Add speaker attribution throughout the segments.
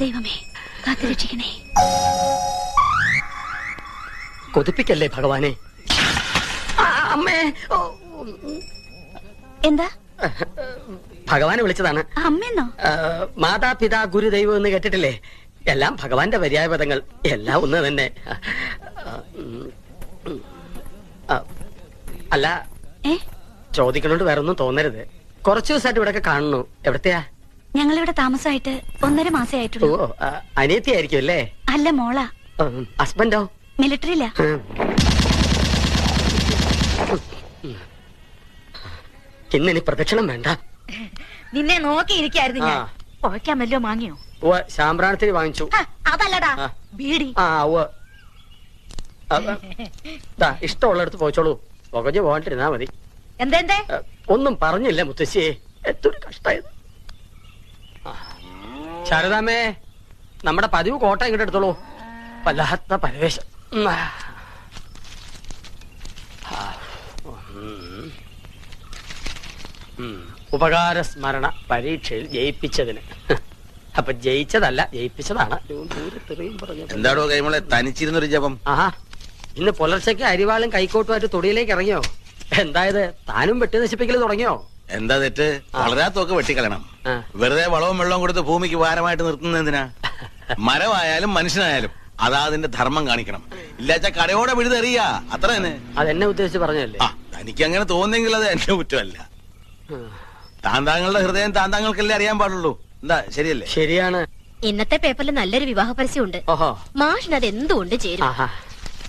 Speaker 1: ദൈവമേ കാത്തുരക്ഷിക്കണേ.
Speaker 2: കൊതിപ്പിക്കല്ലേ ഭഗവാനെ. അമ്മേ.
Speaker 1: എന്താ?
Speaker 2: ഭഗവാനെ വിളിച്ചതാണ്.
Speaker 1: അമ്മയെന്നോ?
Speaker 2: മാതാപിതാ ഗുരുദൈവം എന്ന് കേട്ടിട്ടില്ലേ? എല്ലാം ഭഗവാന്റെ പര്യായ പദങ്ങൾ. എല്ലാം ഒന്ന് തന്നെ. അല്ല, ചോദിക്കണോണ്ട് വേറൊന്നും തോന്നരുത്. കുറച്ചു ദിവസമായിട്ട് ഇവിടെയൊക്കെ കാണുന്നു. എവിടത്തെയാ?
Speaker 1: ഞങ്ങളിവിടെ താമസമായിട്ട് 1.5 മാസേ ആയിട്ടുള്ളൂ.
Speaker 2: അനിയത്തിയായിരിക്കും അല്ലേ?
Speaker 1: അല്ല, മോളാ.
Speaker 2: ഹസ്ബൻഡോ?
Speaker 1: മിലിറ്ററിയില്ല.
Speaker 2: ഇന്നിനി പ്രദക്ഷിണം വേണ്ട.
Speaker 1: നിന്നെ നോക്കിയിരിക്കായിരുന്നു ഞാൻ. പുഴയ്ക്കാൻ വല്ലോ വാങ്ങിയോ?
Speaker 2: ശാമ്പ്രാണത്തിന് വാങ്ങിച്ചു.
Speaker 1: അതല്ലടാ, ബീഡി.
Speaker 2: ഇഷ്ടമുള്ളടത്ത് പോയിച്ചോളൂ. പുകഞ്ഞു പോകാണ്ടിരുന്നാ മതി.
Speaker 1: എന്തേ?
Speaker 2: ഒന്നും പറഞ്ഞില്ല മുത്തശ്ശിയെ. എത്തൊരു കഷ്ടായത്. ശാരദാമ്മേ, നമ്മുടെ പതിവ് കോട്ട ഇങ്ങോട്ട് എടുത്തോളൂ. വല്ലാത്ത പരവേശം. ഉപകാര സ്മരണ പരീക്ഷയിൽ ജയിപ്പിച്ചതിന്. അപ്പൊ ജയിച്ചതല്ല, ജയിപ്പിച്ചതാണ്.
Speaker 3: എന്താടോ കൈമളെ തനിച്ചിരുന്നൊരു ജപം?
Speaker 2: ആഹാ, ഇന്ന് പുലർച്ചയ്ക്ക് അരിവാളും കൈക്കോട്ടുമായിട്ട് തൊടിയിലേക്ക് ഇറങ്ങിയോ? എന്തായത്, താനും വെട്ടി നശിപ്പിക്കൽ തുടങ്ങിയോ?
Speaker 3: എന്താ തെറ്റ്? വളരാത്തൊക്കെ വെട്ടിക്കളയണം. വെറുതെ വളവും വെള്ളവും കൊടുത്ത് ഭൂമിക്ക് ഭാരമായിട്ട് നിർത്തുന്നത് എന്തിനാ? മരമായാലും മനുഷ്യനായാലും അതാ അതിന്റെ ധർമ്മം കാണിക്കണം. ഇല്ലാച്ച കടയോടെ വിഴുതെറിയ, അത്ര തന്നെ.
Speaker 2: അതെന്നെ ഉദ്ദേശിച്ച് പറഞ്ഞല്ലേ?
Speaker 3: തനിക്ക് അങ്ങനെ തോന്നുന്നെങ്കിൽ അത് എന്റെ കുറ്റമല്ല. താന്താങ്ങളുടെ ഹൃദയം താന്താങ്ങൾക്കല്ലേ അറിയാൻ പാടുള്ളൂ. എന്താ, ശരിയല്ലേ?
Speaker 2: ശരിയാണ്.
Speaker 1: ഇന്നത്തെ പേപ്പറിൽ നല്ലൊരു വിവാഹ പരസ്യമുണ്ട്. മാഷിന് അത് എന്തുകൊണ്ട് ചേരും?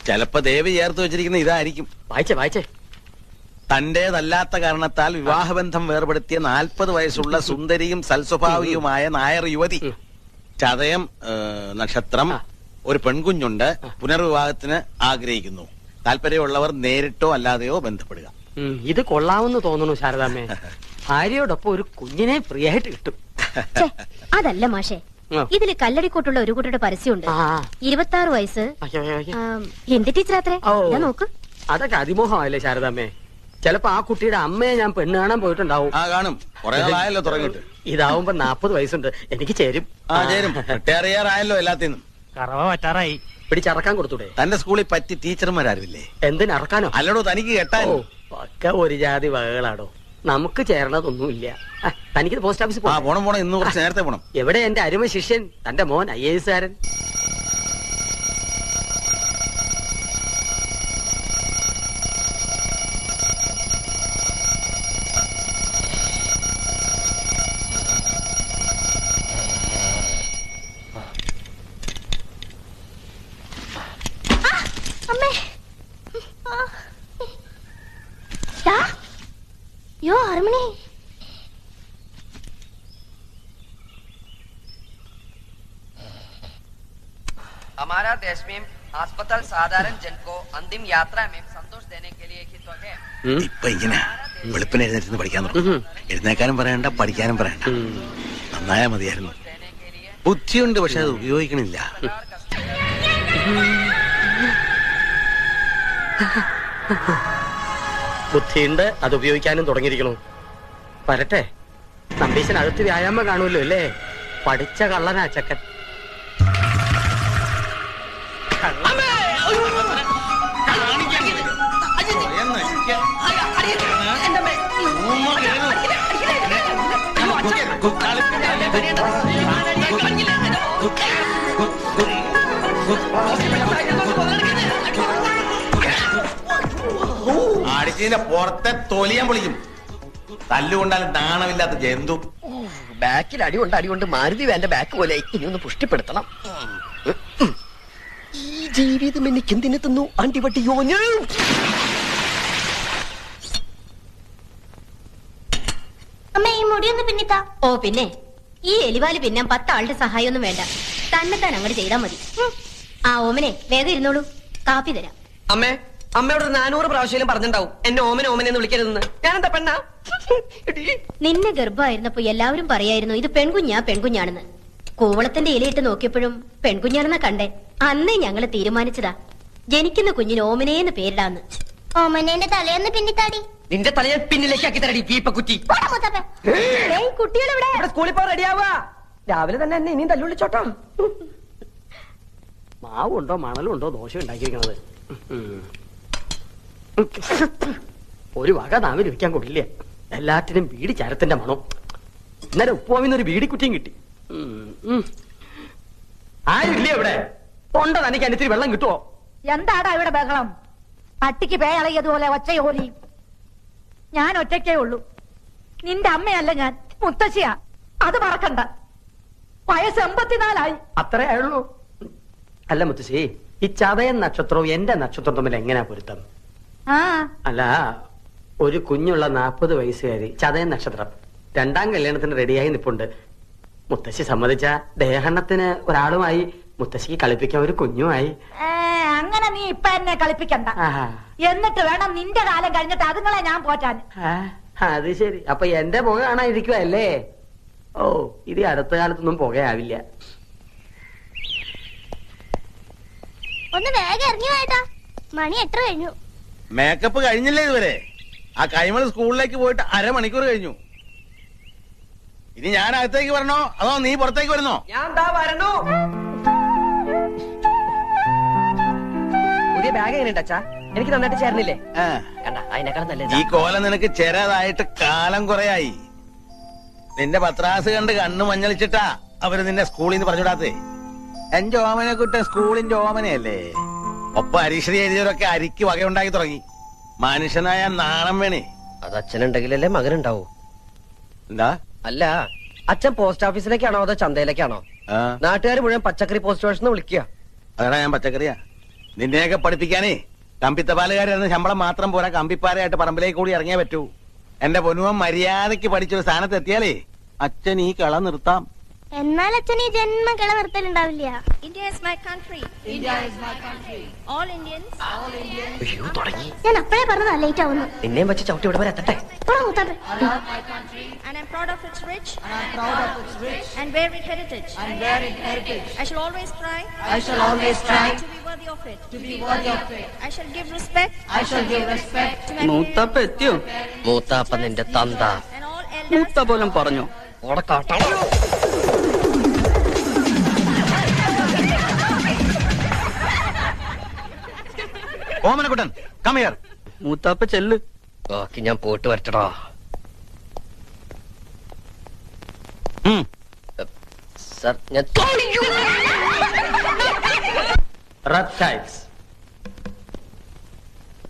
Speaker 3: ചിലപ്പോ ദേവി ചേർത്ത് വെച്ചിരിക്കുന്ന ഇതായിരിക്കും.
Speaker 2: വായിച്ചേ.
Speaker 3: തന്റേതല്ലാത്ത കാരണത്താൽ വിവാഹബന്ധം വേർപെടുത്തിയ 40 വയസ്സുള്ള സുന്ദരിയും സൽസ്വഭാവിയുമായ നായർ യുവതി. ചതയം നക്ഷത്രം. ഒരു പെൺകുഞ്ഞുണ്ട്. പുനർവിവാഹത്തിന് ആഗ്രഹിക്കുന്നു. താല്പര്യമുള്ളവർ നേരിട്ടോ അല്ലാതെയോ ബന്ധപ്പെടുക.
Speaker 2: ഇത് കൊള്ളാമെന്ന് തോന്നുന്നു ശാരദാമ്മേ. ഭാര്യയോടൊപ്പം ഒരു കുഞ്ഞിനെ ഫ്രീ ആയിട്ട് കിട്ടും.
Speaker 1: അതല്ല മാഷേ, ഇതില് കല്ലടിക്കോട്ടുള്ള ഒരു കുട്ടിയുടെ പരസ്യമുണ്ട്. 26 വയസ്സ്. എന്റെ ടീച്ചറാത്രേ. നോക്ക്.
Speaker 3: അതൊക്കെ അതിമോഹമല്ലേ ശാരദാമ്മേ? ചിലപ്പോ ആ കുട്ടിയുടെ അമ്മയെ ഞാൻ പെണ്ണ് കാണാൻ പോയിട്ടുണ്ടാവും. കാണും. തുടങ്ങിയിട്ട് ഇതാവുമ്പോ 40 വയസ്സുണ്ട്. എനിക്ക് ചേരും. റിട്ടയറിയാറായല്ലോ എല്ലാത്തിനും.
Speaker 2: കറവ പറ്റാറായി.
Speaker 3: പിടിച്ചറക്കാൻ കൊടുത്തൂടെ? തന്റെ സ്കൂളിൽ പറ്റി ടീച്ചർമാരാരുമില്ലേ?
Speaker 2: എന്തിനറക്കാനോ?
Speaker 3: അല്ലടോ, തനിക്ക് കേട്ടാ
Speaker 2: ഒക്കെ ഒരു ജാതി വകകളാടോ. നമുക്ക് ചേരണതൊന്നുമില്ല. തനിക്ക് പോസ്റ്റ് ഓഫീസിൽ
Speaker 3: പോണം. ഇന്ന് കുറച്ച് നേരത്തെ പോണം.
Speaker 2: എവിടെ എന്റെ അരുമ ശിഷ്യൻ, തന്റെ മോൻ IAS കാരൻ?
Speaker 4: हमारा देश में अस्पताल साधारण जन को अंतिम यात्रा में संतोष देने के लिए ही तो है.
Speaker 3: ഇപ്പൊ ഇങ്ങനെ വെളുപ്പിന് എഴുന്നേറ്റ് പഠിക്കാൻ തുടങ്ങും. എഴുന്നേക്കാനും പറയണ്ട, പഠിക്കാനും പറയണ്ട. നന്നായാ മതിയായിരുന്നു. ബുദ്ധിയുണ്ട്, പക്ഷെ അത് ഉപയോഗിക്കണില്ല.
Speaker 2: ബുദ്ധിയുണ്ട്, അത് ഉപയോഗിക്കാനും തുടങ്ങിയിരിക്കണു. വരട്ടെ. നമ്പീശനകത്ത് വ്യായാമം കാണുമല്ലോ അല്ലേ? പഠിച്ച കള്ളനാ ചക്കൻ.
Speaker 3: അടിച്ചതിന്റെ പുറത്തെ തൊലിയാൻ പൊളിക്കും. തല്ലുകൊണ്ടാലും നാണമില്ലാത്ത ജന്തു.
Speaker 2: ബാക്കിൽ അടികൊണ്ട് മാരുതി വേണ്ട ബാക്ക് പോലെ ഇനി ഒന്ന് പുഷ്ടിപ്പെടുത്തണം. ഈ ജീവിതം എനിക്ക് എന്തിനു തന്നു അണ്ടിപട്ടിയോ?
Speaker 1: അമ്മ, ഈ മുടിയൊന്ന് പിന്നിത്താ. ഓ പിന്നെ, ഈ എലിവാല് പിന്നാൻ 10 ആളുടെ സഹായമൊന്നും വേണ്ട. തന്നെത്താൻ അങ്ങോട്ട് ചെയ്താൽ മതി. ഓമനെ വേഗം ഇരുന്നോളൂ, കാപ്പി തരാം.
Speaker 4: അമ്മയോട് 400 പ്രാവശ്യം പറഞ്ഞിട്ടുണ്ടാവും എന്നെ ഓമനെന്ന് വിളിക്കരുതെന്ന്. ഞാനെന്താ പെണ്ണാ?
Speaker 1: നിന്നെ ഗർഭമായിരുന്നപ്പോ എല്ലാവരും പറയായിരുന്നു ഇത് പെൺകുഞ്ഞാണെന്ന്. കൂവളത്തിന്റെ ഇലയിട്ട് നോക്കിയപ്പോഴും പെൺകുഞ്ഞാണെന്നാ കണ്ടേ. അന്നേ ഞങ്ങള് തീരുമാനിച്ചതാ ജനിക്കുന്ന കുഞ്ഞിന് ഓമനേന്ന് പേരിടാന്ന്.
Speaker 5: ഓമനേന്റെ തലയൊന്ന് പിന്നിത്താടി.
Speaker 4: നിന്റെ തലയെ പിന്നിലേക്ക് ആക്കി തരടി പീപ്പക്കുറ്റി.
Speaker 1: കുട്ടികളെവിടെ?
Speaker 4: സ്കൂളിൽ പോ, റെഡിയാവാ.
Speaker 6: രാവിലെ തന്നെ എന്നെ ഇനിയും തല്ലുള്ളിച്ചോട്ടോ.
Speaker 2: മാവുണ്ടോ മണലുണ്ടോ ദോശ ഉണ്ടാക്കിയിരിക്കണത്. ഒരു വക നാവിൽ ഇരിക്കാൻ കൊള്ളില്ല. എല്ലാറ്റിനും ബീഡി ചരത്തിന്റെ മണം. ഇന്നലെ ഉപ്പുവാമിന്നൊരു ബീഡിക്കുറ്റിയും കിട്ടി. ആരില്ലേ ഇവിടെ? തൊണ്ട തനിക്ക് അനിത്തിരി വെള്ളം കിട്ടുവോ?
Speaker 7: എന്താടാ ഇവിടെ ബഹളം? പട്ടിക്ക് പേയളയതുപോലെ ഒച്ചയോലി. ഞാൻ ഒറ്റയ്ക്കേ ഉള്ളൂ. നിന്റെ അമ്മയല്ല ഞാൻ, മുത്തശ്ശിയാ. അത് മറക്കണ്ട. വയസ്സ് 84
Speaker 2: അത്രേ ആയുള്ളൂ. അല്ല മുത്തശ്ശി, ഈ ചതയൻ നക്ഷത്രവും എന്റെ നക്ഷത്രം തമ്മിൽ എങ്ങനെയാ പൊരുത്തം?
Speaker 7: ആ
Speaker 2: അല്ല, ഒരു കുഞ്ഞുള്ള 40 വയസ്സുകാരി, ചതയൻ നക്ഷത്രം, 2ാം കല്യാണത്തിന് റെഡിയായി നിപ്പുണ്ട്. മുത്തശ്ശി സമ്മതിച്ച ദേഹണ്ണത്തിന് ഒരാളുമായി, മുത്തശ്ശിക്ക് കളിപ്പിക്കാൻ ഒരു കുഞ്ഞുമായി.
Speaker 7: അങ്ങനെ നീ ഇപ്പൊ എന്നെ കളിപ്പിക്കണ്ട. എന്നിട്ട് വേണം നിന്റെ കാലം കഴിഞ്ഞിട്ട് അതുങ്ങളെ ഞാൻ പോറ്റാൻ.
Speaker 2: അത് ശരി. അപ്പൊ എന്റെ പുക കാണാതിരിക്കുവല്ലേ? ഓ, ഇത് അടുത്ത കാലത്തൊന്നും പുകയാവില്ല.
Speaker 5: ഒന്ന് വേഗം ഇറങ്ങി പോയേട്ടാ, മണി എത്ര കഴിഞ്ഞു?
Speaker 3: മേക്കപ്പ് കഴിഞ്ഞില്ലേ ഇതുവരെ? ആ കൈമൾ സ്കൂളിലേക്ക് പോയിട്ട് 1/2 മണിക്കൂർ കഴിഞ്ഞു. ഇനി ഞാൻ അകത്തേക്ക് വരണോ അതോ നീ പുറത്തേക്ക് വരുന്നോ?
Speaker 6: ഞാൻ ദാ വരണു. പുതിയ ബാഗ് എങ്ങനെയുണ്ട് അച്ഛാ? എനിക്ക് നന്നായിട്ട് ചേർന്നില്ലേ? കണ്ട, അതിനേക്കാൾ നല്ലത്.
Speaker 3: ഈ കോലം നിനക്ക് ചെറുതായിട്ട് കാലം കുറയായി. നിന്റെ പത്രാസ് കണ്ട് കണ്ണു മഞ്ഞളിച്ചിട്ടാ അവര് നിന്നെ സ്കൂളിൽ നിന്ന് പറഞ്ഞുവിടാത്തേ. എന്റെ ഓമനെ കുട്ടൻ സ്കൂളിന്റെ ഓമനയല്ലേ. ഒപ്പം അരീക്ഷണി എഴുതിയവരൊക്കെ അരിക്ക് വകയുണ്ടാക്കി തുടങ്ങി. മനുഷ്യനായ നാണം വേണേ.
Speaker 6: അത് അച്ഛനുണ്ടെങ്കിലല്ലേ മകനുണ്ടാവൂ.
Speaker 3: എന്താ?
Speaker 6: അല്ല, അച്ഛൻ പോസ്റ്റ് ഓഫീസിലേക്കാണോ അതോ ചന്തയിലേക്കാണോ? നാട്ടുകാർ മുഴുവൻ പച്ചക്കറി പോസ്റ്റ് സ്റ്റേഷനിൽ വിളിക്കുക.
Speaker 3: അതാ ഞാൻ പച്ചക്കറിയാ. നിന്നെയൊക്കെ പഠിപ്പിക്കാനേ കമ്പിത്തപാലുകാരെന്ന ശമ്പളം മാത്രം പോരാ, കമ്പിപ്പാരയായിട്ട് പറമ്പിലേക്ക് കൂടി ഇറങ്ങിയേ പറ്റൂ. എന്റെ പൊന്നുവൻ മര്യാദയ്ക്ക് പഠിച്ചൊരു സ്ഥാനത്ത് എത്തിയാലേ അച്ഛൻ ഈ കള നിർത്താം.
Speaker 5: എന്നാൽ അച്ഛൻ ഈ ജന്മം കിള നിർത്തലുണ്ടാവില്ല.
Speaker 8: India is my country. India is my country. All Indians. All Indians.
Speaker 6: അയ്യോ, തുടങ്ങി.
Speaker 5: ഞാൻ അപ്പഴേ പറഞ്ഞതാ ലേറ്റ് ആവുന്നു.
Speaker 6: നിന്നെയും വെച്ച് ചവിട്ടി ഇവിടെ വരെ എത്തട്ടെ.
Speaker 8: I love my country. And I'm proud of its rich. And I'm proud of its rich. And varied heritage. And varied heritage. I shall always try. I shall always try. To be worthy of it. To be worthy of it. I shall give respect. I shall give respect. To my
Speaker 9: മൂത്താപ്പ എത്തിയോ?
Speaker 6: മൂത്താപ്പ നിന്റെ തന്ത.
Speaker 8: and all elders.
Speaker 9: മൂത്ത പോലും പറഞ്ഞു.
Speaker 3: Omanakuttan, come here.
Speaker 9: മൂത്താപ്പ ചെല്ല്.
Speaker 6: ബാക്കി ഞാൻ പോയിട്ട് വരട്ടടാ. സർ, ഞാൻ
Speaker 2: Reptiles.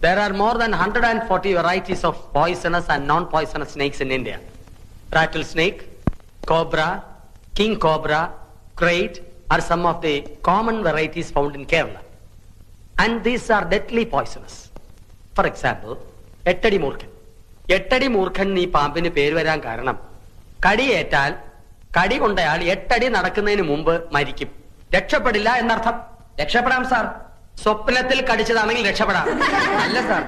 Speaker 2: There are more than 140 varieties of poisonous and non-poisonous snakes in India. Rattlesnake, cobra, king cobra, crate are some of the common varieties found in Kerala. And these are deadly poisonous. For example, എട്ടടി മൂർഖൻ. എട്ടടി മൂർഖൻ ഈ പാമ്പിന് പേര് വരാൻ കാരണം കടിയേറ്റാൽ കടി കൊണ്ടയാൾ 8 അടി നടക്കുന്നതിന് മുമ്പ് മരിക്കും. രക്ഷപ്പെടില്ല എന്നർത്ഥം.
Speaker 6: രക്ഷപ്പെടാം സാർ.
Speaker 2: സ്വപ്നത്തിൽ കടിച്ചതാണെങ്കിൽ രക്ഷപ്പെടാം.
Speaker 6: അല്ല സാർ,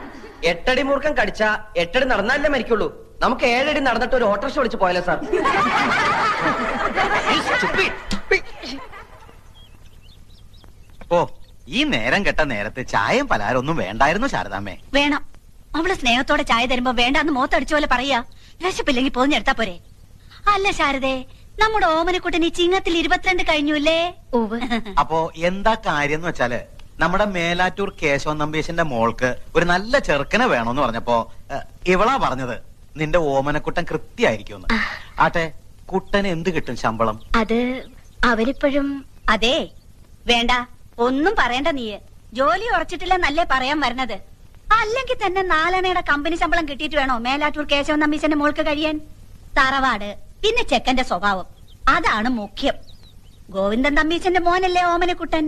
Speaker 6: 8 അടി മൂർഖൻ കടിച്ച 8 അടി നടന്നാലേ മരിക്കുള്ളൂ. നമുക്ക് 7 അടി നടന്നിട്ട് ഒരു ഓട്ടോറിക്ഷ വിളിച്ച് പോയാലോ സാർ?
Speaker 10: ഓ, ഈ നേരം കെട്ട നേരത്തെ ചായയും പലഹാരം ഒന്നും വേണ്ടായിരുന്നു ശാരദാമ്മേ.
Speaker 7: വേണം. അവള് സ്നേഹത്തോടെ ചായ തരുമ്പോ വേണ്ടാന്ന് മോത്തടിച്ച പോലെ പറയാ. വിശപ്പില്ലെങ്കിൽ പോഞ്ഞെടുത്താ പോരെ. അല്ല ശാരദേ, നമ്മുടെ ഓമനക്കുട്ടൻ ഈ ചിങ്ങത്തിൽ 22 കഴിഞ്ഞുല്ലേ?
Speaker 10: അപ്പോ എന്താ കാര്യം എന്ന് വെച്ചാല്, നമ്മുടെ മേലാറ്റൂർ കേശവൻ നമ്പീശന്റെ മോൾക്ക് ഒരു നല്ല ചെറുക്കനെ വേണോന്ന് പറഞ്ഞപ്പോ ഇവളാ പറഞ്ഞത് നിന്റെ ഓമനക്കുട്ടൻ കൃത്യായിരിക്കും. ആട്ടെ, കുട്ടന് എന്ത് കിട്ടും ശമ്പളം?
Speaker 1: അത് അവരിപ്പോഴും.
Speaker 7: അതെ, വേണ്ട, ഒന്നും പറയണ്ട. നീ ജോലി ഉറച്ചിട്ടില്ല നല്ലേ പറയാൻ വരണത്. അല്ലെങ്കിൽ തന്നെ 4 അണയുടെ കമ്പനി ശമ്പളം കിട്ടിയിട്ട് വേണോ മേലാറ്റൂർ കേശവൻ നമ്പീശന്റെ മോൾക്ക് കഴിയാൻ? തറവാട്, പിന്നെ ചെക്കന്റെ സ്വഭാവം, അതാണ് മുഖ്യം. ഗോവിന്ദൻ തമ്പീശന്റെ മോനല്ലേ ഓമനക്കുട്ടൻ?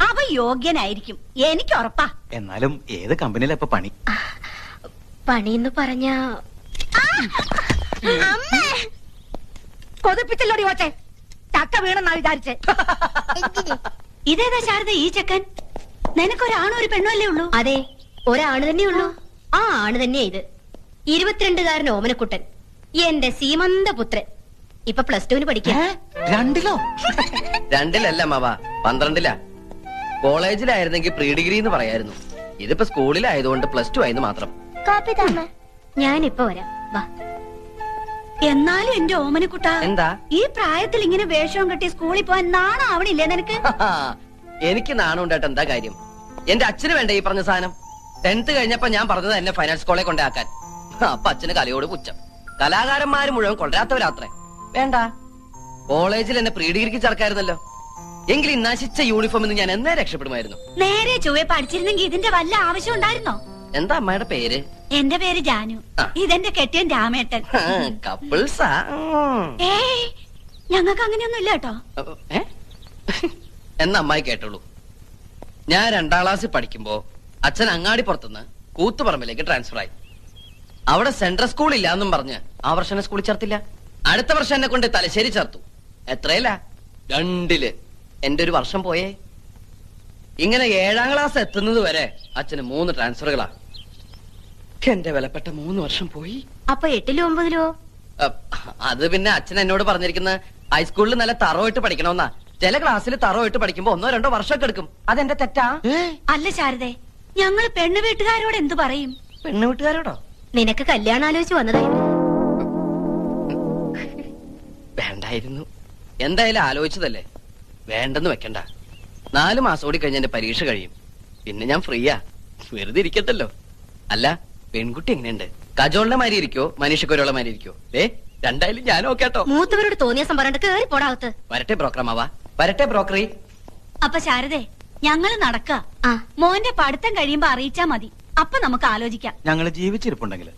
Speaker 7: അവ യോഗ്യനായിരിക്കും, എനിക്ക് ഉറപ്പാ.
Speaker 10: എന്നാലും ഏത് കമ്പനിയിലാ ഇപ്പൊ പണി?
Speaker 1: പണിന്ന് പറഞ്ഞ
Speaker 7: കൊതിപ്പിച്ചല്ലോടി ഓട്ടെ. ചക്ക വീണെന്നാ വിചാരിച്ചേ. ഇതേതാ ശാരദ ഈ ചെക്കൻ? നിനക്കൊരാണോ ഒരു പെണ്ണോ അല്ലേ ഉള്ളൂ?
Speaker 1: അതെ, ഒരാണ് തന്നെ ഉള്ളൂ. ആ ആണ് തന്നെയാ ഇത്. 22-കാരൻ ഓമനക്കുട്ടൻ, എന്റെ സീമന്ത പുത്രൻ. ഇപ്പൊ +2 പഠിക്കാം.
Speaker 10: 2-ലോ?
Speaker 6: 2-ലല്ല മാവ, 12-ലാ. കോളേജിലായിരുന്നെങ്കിൽ പ്രീ ഡിഗ്രി എന്ന് പറയായിരുന്നു. ഇതിപ്പോ സ്കൂളിലായതുകൊണ്ട് +2 ആയെന്ന് മാത്രം.
Speaker 5: കാപ്പി താമ.
Speaker 1: ഞാനിപ്പോ വരാം, വാ.
Speaker 7: എന്നാലും എന്റെ ഓമനക്കുട്ട
Speaker 6: എന്താ
Speaker 7: ഈ പ്രായത്തിൽ ഇങ്ങനെ വേഷവും കെട്ടി സ്കൂളിൽ പോവാൻ നാണാവണില്ലേ നിനക്ക്?
Speaker 6: എനിക്ക് നാണുണ്ടായിട്ട് എന്താ കാര്യം? എന്റെ അച്ഛന് വേണ്ട ഈ പറഞ്ഞ സാധനം. 10th കഴിഞ്ഞപ്പോ ഞാൻ പറഞ്ഞത് എന്നെ ഫൈനാൻസ് കോളേജ് കൊണ്ടാക്കാൻ. അപ്പൊ അച്ഛന് കലയോട് പുച്ഛം. കലാകാരന്മാര് മുഴുവൻ കൊണ്ടുവരാത്തവരാത്രേ. വേണ്ട, കോളേജിൽ എന്നെ പ്രീ ഡിഗ്രിക്ക് ചേർക്കായിരുന്നല്ലോ. എങ്കിൽ ഈ നശിച്ച യൂണിഫോമിൽ നിന്ന് ഞാൻ എന്നേ രക്ഷപ്പെടുമായിരുന്നു.
Speaker 7: നേരെ ചൊവ്വെ പഠിച്ചിരുന്നെങ്കിൽ ഇതിന്റെ വല്ല ആവശ്യം ഉണ്ടായിരുന്നോ?
Speaker 6: എന്താ അമ്മയുടെ പേര്?
Speaker 7: എന്റെ പേര് ജാനു. ഇതെന്റെ കെട്ടിയൻ രാമേട്ടൻ.
Speaker 6: കപ്പിൾസാ?
Speaker 7: ഏയ്, ഞങ്ങൾക്ക് അങ്ങനെയൊന്നും ഇല്ല കേട്ടോ.
Speaker 6: എന്നാ അമ്മായി കേട്ടോളൂ. ഞാൻ 2ാം ക്ലാസ്സിൽ പഠിക്കുമ്പോ അച്ഛൻ അങ്ങാടി പുറത്തുനിന്ന് കൂത്തുപറമ്പിലേക്ക് ട്രാൻസ്ഫർ ആയി. അവിടെ സെൻട്രൽ സ്കൂൾ ഇല്ല എന്നും പറഞ്ഞ് ആ വർഷം സ്കൂളിൽ ചേർത്തില്ല. അടുത്ത വർഷം എന്നെ കൊണ്ട് തലശ്ശേരി ചേർത്തു. എത്രയില്ല? 2ല്. എന്റെ ഒരു വർഷം പോയേ. ഇങ്ങനെ 7ാം ക്ലാസ് എത്തുന്നത് വരെ അച്ഛന് 3 ട്രാൻസ്ഫറുകളാ. എന്റെ വിലപ്പെട്ട 3 വർഷം പോയി.
Speaker 1: അപ്പൊ 8ലും 9ലോ?
Speaker 6: അത് പിന്നെ അച്ഛൻ എന്നോട് പറഞ്ഞിരിക്കുന്ന ഹൈസ്കൂളിൽ നല്ല തറവായിട്ട് പഠിക്കണമെന്നാ. ചില ക്ലാസ്സിൽ തറവായിട്ട് പഠിക്കുമ്പോ 1 2 വർഷമൊക്കെ എടുക്കും. അതെന്റെ തെറ്റാ?
Speaker 7: അല്ല ശാരദേ, ഞങ്ങള് പെണ്ണു വീട്ടുകാരോട് എന്തു പറയും?
Speaker 6: പെണ്ണു വീട്ടുകാരോടോ?
Speaker 1: നിനക്ക് കല്യാണം ആലോചിച്ച് വന്നതായിരുന്നു.
Speaker 6: വേണ്ടായിരുന്നു. എന്തായാലും ആലോചിച്ചതല്ലേ, വേണ്ടെന്ന് വെക്കണ്ട. 4 മാസം കൂടി കഴിഞ്ഞ എന്റെ പരീക്ഷ കഴിയും. പിന്നെ ഞാൻ ഫ്രീയാ, വെറുതെ ഇരിക്കത്തല്ലോ. അല്ല, പെൺകുട്ടി എങ്ങനെയുണ്ട്? കജോളിന്റെ മാതിരി ഇരിക്കോ മനീഷക്കൊരുള്ള മാതിരി ഇരിക്കോ? രണ്ടായാലും ഞാൻ ഓക്കേട്ടോ.
Speaker 1: മൂത്തവരോട് തോന്നിയ സംഭരണം കേറി പോടാവത്ത്.
Speaker 6: വരട്ടെ ബ്രോക്കറമാവാ, വരട്ടെ ബ്രോക്കറി.
Speaker 7: അപ്പൊ ശാരദേ, ഞങ്ങള് നടക്ക. മോന്റെ പഠിത്തം കഴിയുമ്പോ അറിയിച്ചാ മതി. അപ്പൊ നമുക്ക് ആലോചിക്കാം.
Speaker 10: ഞങ്ങള് ജീവിച്ചിരിപ്പുണ്ടെങ്കിൽ